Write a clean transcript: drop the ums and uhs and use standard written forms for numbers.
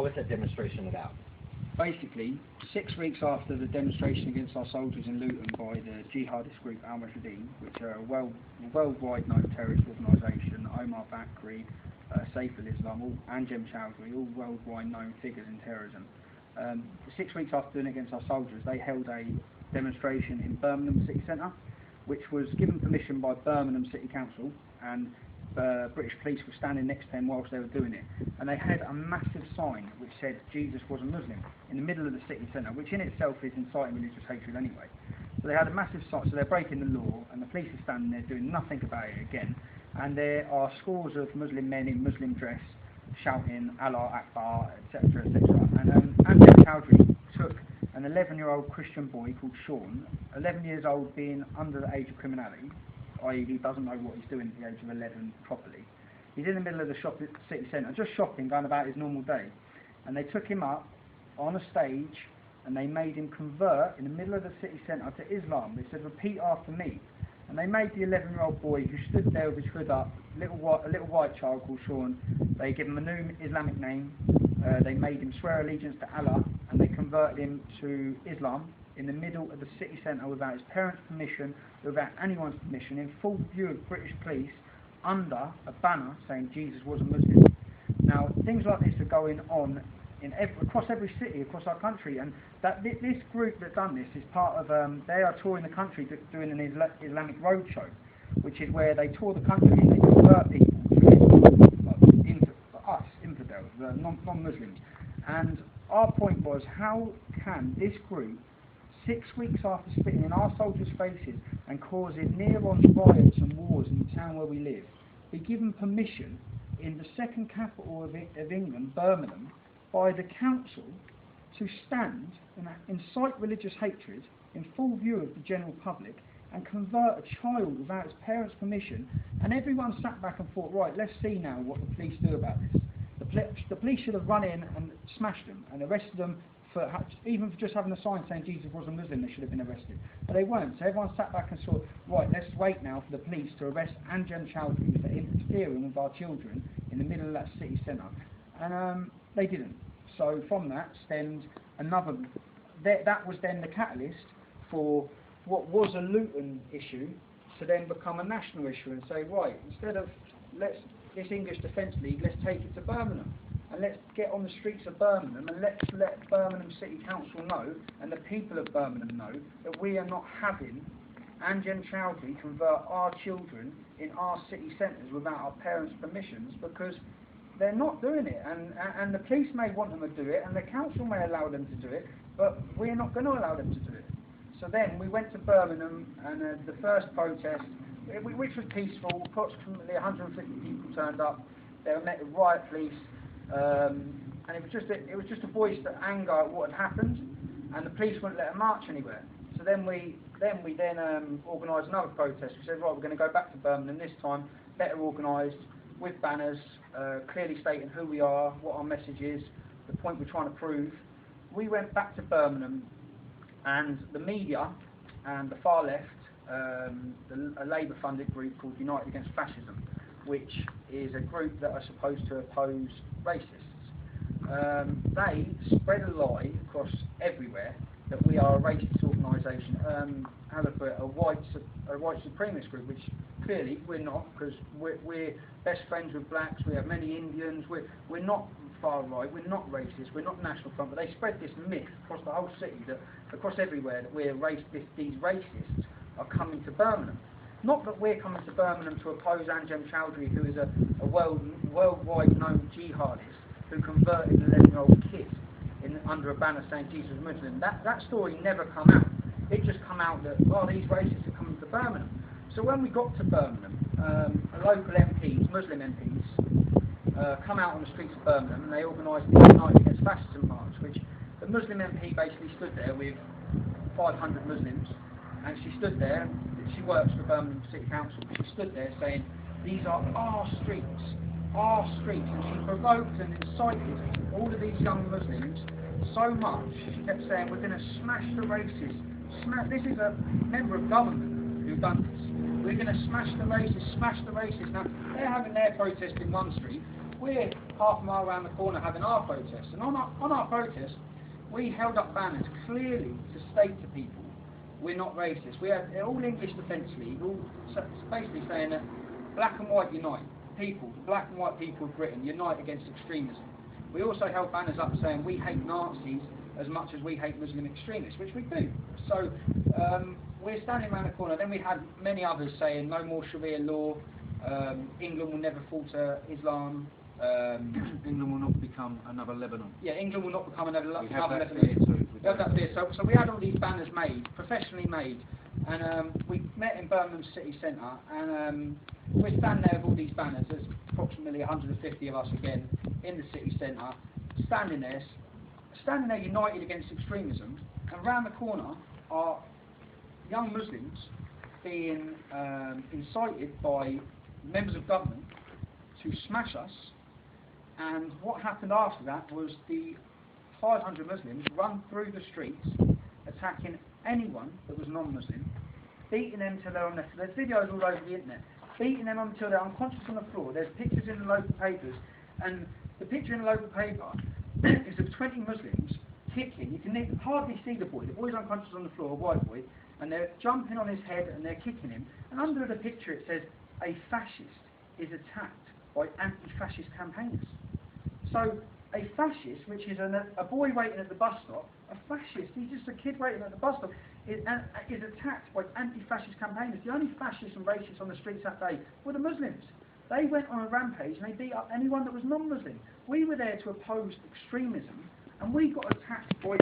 What was that demonstration about? Basically, 6 weeks after the demonstration against our soldiers in Luton by the jihadist group Al-Mujahideen, which are a worldwide known terrorist organisation, Omar Bakri, Clophill Islam, and Jem Chowdhury, all worldwide known figures in terrorism. 6 weeks after doing it against our soldiers, they held a demonstration in Birmingham City Centre, which was given permission by Birmingham City Council, and British police were standing next to them whilst they were doing it, and they had a massive sign which said Jesus was a Muslim in the middle of the city centre, which in itself is inciting religious hatred anyway. So they had a massive sign, so they're breaking the law, and the police are standing there doing nothing about it again, and there are scores of Muslim men in Muslim dress shouting Allah Akbar, etc, etc. And Jem Chowdhury took an 11-year-old Christian boy called Sean, 11 years old, being under the age of criminality, i.e. he doesn't know what he's doing at the age of 11 properly. He's in the middle of the city centre, just shopping, going about his normal day. And they took him up on a stage and they made him convert in the middle of the city centre to Islam. They said, repeat after me. And they made the 11-year-old boy who stood there with his hood up, a little white child called Sean, they gave him a new Islamic name, they made him swear allegiance to Allah, and they converted him to Islam in the middle of the city centre without his parents' permission, without anyone's permission, in full view of British police, under a banner saying Jesus was a Muslim. Now, things like this are going on across every city, across our country, and this group that done this is part of, they are touring the country doing an Islamic roadshow, which is where they tour the country and they convert people to us, infidels, non-Muslims. And our point was, how can this group, 6 weeks after spitting in our soldiers' faces and causing near-on riots and wars in the town where we live, be given permission in the second capital of England, Birmingham, by the council to stand and incite religious hatred in full view of the general public and convert a child without his parents' permission? And everyone sat back and thought, right, let's see now what the police do about this. The police should have run in and smashed them and arrested them for even for just having a sign saying Jesus was a Muslim. They should have been arrested, but they weren't. So everyone sat back and thought, right, let's wait now for the police to arrest Jem Chowdhury for interfering with our children in the middle of that city centre, and they didn't. So from that stemmed another. That was then the catalyst for what was a Luton issue to then become a national issue and say, right, instead of this English Defence League, let's take it to Birmingham. And let's get on the streets of Birmingham and let's let Birmingham City Council know and the people of Birmingham know that we are not having Jem Chowdhury convert our children in our city centres without our parents' permissions, because they're not doing it. And the police may want them to do it and the council may allow them to do it, but we're not going to allow them to do it. So then we went to Birmingham, and the first protest, which was peaceful, approximately 150 people turned up. They were met with riot police. And it was just a voice of anger at what had happened, and the police wouldn't let them march anywhere. So then we organised another protest. We said, right, we're going to go back to Birmingham this time, better organised, with banners, clearly stating who we are, what our message is, the point we're trying to prove. We went back to Birmingham, and the media and the far left, a Labour-funded group called United Against Fascism, which is a group that are supposed to oppose racists. They spread a lie across everywhere that we are a racist organisation, a white supremacist group, which clearly we're not, because we're best friends with blacks, we have many Indians, we're not far right, we're not racist, we're not National Front, but they spread this myth across the whole city, that across everywhere, that these racists are coming to Birmingham. Not that we're coming to Birmingham to oppose Jem Chowdhury, who is a worldwide known jihadist who converted an 11-year-old kid under a banner saying Jesus was Muslim. That story never come out. It just come out that, oh, these racists are coming to Birmingham. So when we got to Birmingham, local MPs, Muslim MPs, come out on the streets of Birmingham and they organised the United Against Fascism march, which the Muslim MP basically stood there with 500 Muslims, and she stood there. She works for Birmingham City Council. She stood there saying, these are our streets, and she provoked and incited all of these young Muslims so much. She kept saying, we're going to smash the racists. This is a member of government who done this. We're going to smash the racists. Now, they're having their protest in one street. we're half a mile around the corner having our protest, and on our protest, we held up banners clearly to state to people, we're not racist. We had all English Defence League, all basically saying that black and white unite. People, the black and white people of Britain, unite against extremism. We also held banners up saying we hate Nazis as much as we hate Muslim extremists, which we do. So we're standing around the corner. Then we had many others saying no more Sharia law, England will never fall to Islam. England will not become another Lebanon. Yeah, England will not become another Lebanon. We have that fear too. We have that fear. So we had all these banners made, professionally made, and we met in Birmingham city centre, and we're standing there with all these banners. There's approximately 150 of us again in the city centre, standing there united against extremism, and round the corner are young Muslims being incited by members of government to smash us. And what happened after that was the 500 Muslims run through the streets, attacking anyone that was non-Muslim, beating them till they're on their... There's videos all over the internet, beating them until they're unconscious on the floor. There's pictures in the local papers, and the picture in the local paper is of 20 Muslims kicking. You can hardly see the boy. The boy's unconscious on the floor, a white boy, and they're jumping on his head and they're kicking him. And under the picture it says, a fascist is attacked by anti-fascist campaigners. So a fascist, which is a boy waiting at the bus stop, a fascist, he's just a kid waiting at the bus stop, is attacked by anti-fascist campaigners. The only fascists and racists on the streets that day were the Muslims. They went on a rampage and they beat up anyone that was non-Muslim. We were there to oppose extremism, and we got attacked by